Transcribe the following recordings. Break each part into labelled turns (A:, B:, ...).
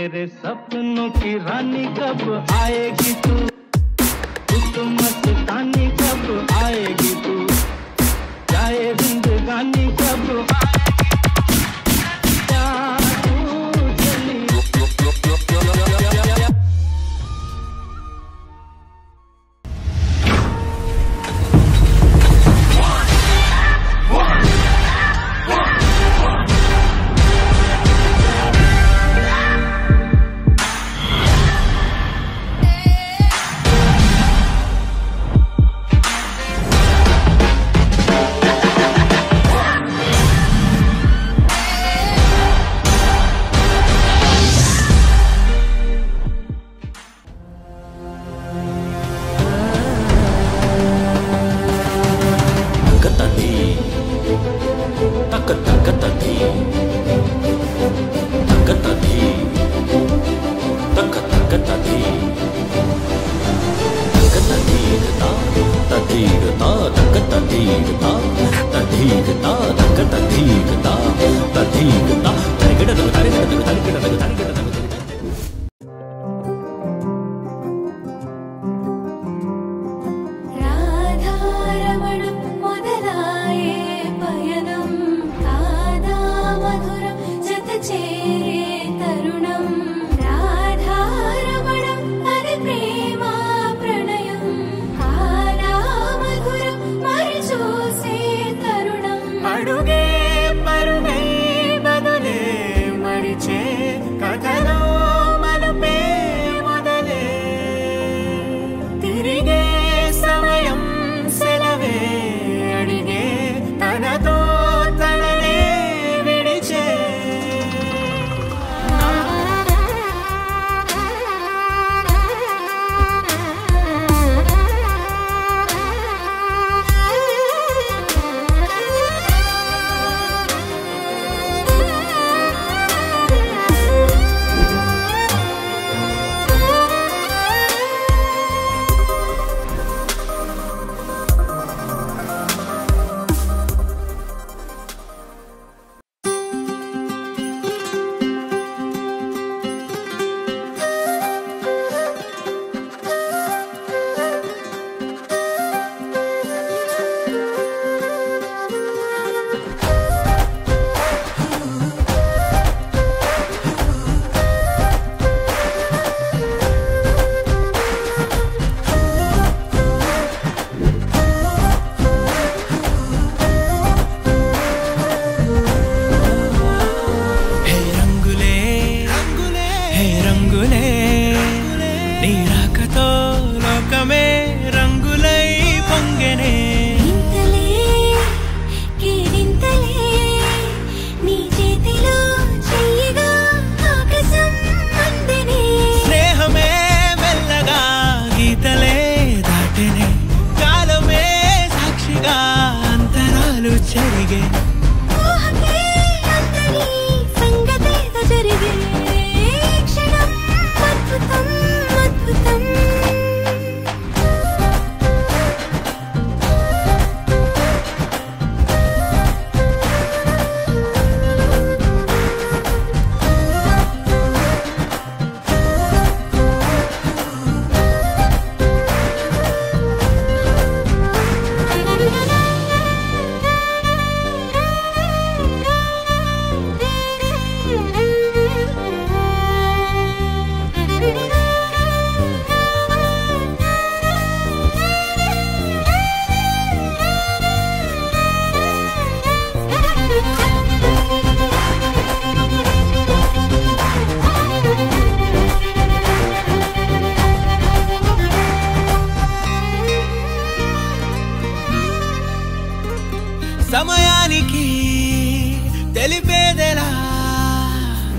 A: मेरे सपनों की रानी कब आएगी तू मस्तानी कब आएगी तू जाए जिंदगानी कब
B: సమయానికి తెలిపేదెలా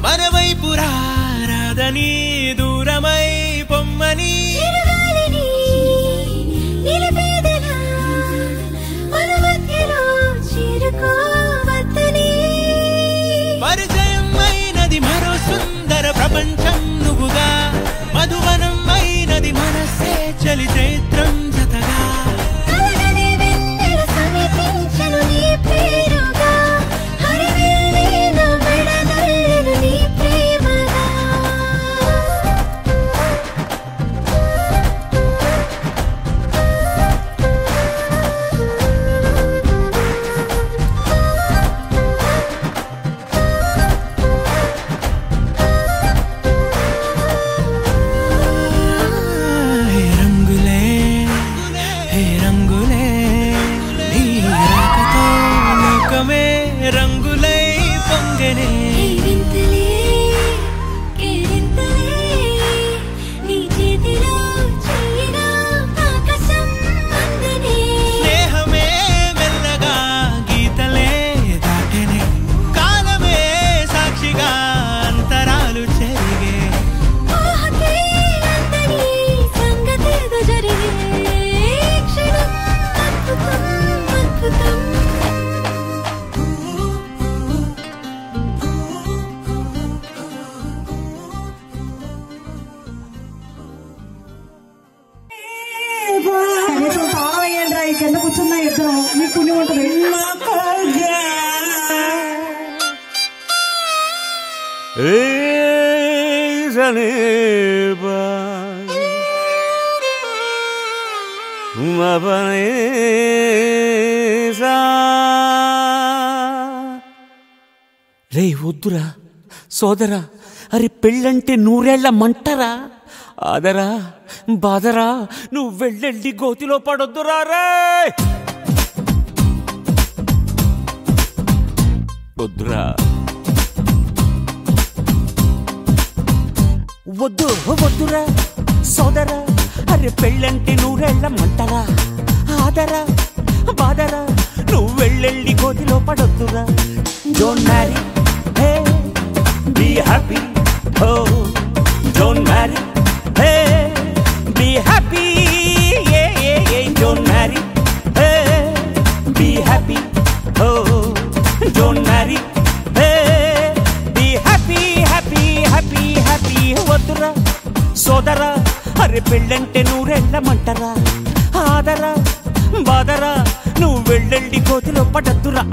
B: మనవైపు రాదని దూరమై పొమ్మని పరిచయం అయినది మరో సుందర ప్రపంచం నువ్వుగా మధువనం అయినది మనసే చలి చైత్రం జతగా
C: సంవత్సరం మీకు పుణ్యం ఉంటుంది.
D: రే వద్దురా సోదరా, అరే పెళ్ళంటే నూరేళ్ల మంటరా, ఆదరా బాదరా, నువ్వు వెళ్ళెళ్ళి గోతిలో పడొద్దురా. రే వద్దురా, వద్దు వద్దురా సోదరా, అరే పెళ్ళంటే నూరేళ్ల మంటరా, ఆదరా బాదరా, నువ్వు వెళ్ళెళ్ళి గోతిలో పడొద్దురా. Don't marry, hey, be happy, oh, don't marry, hey, be happy, yeah, yeah, yeah, don't marry, hey, be happy, oh, don't marry, hey, be happy, happy, happy, happy, వద్దురా సోదరా, అరే పెళ్ళంటే నూరెళ్ళమంటరా, ఆదరా బాదరా, నువ్వు వెళ్ళెళ్ళి కోతిలో పడద్దురా.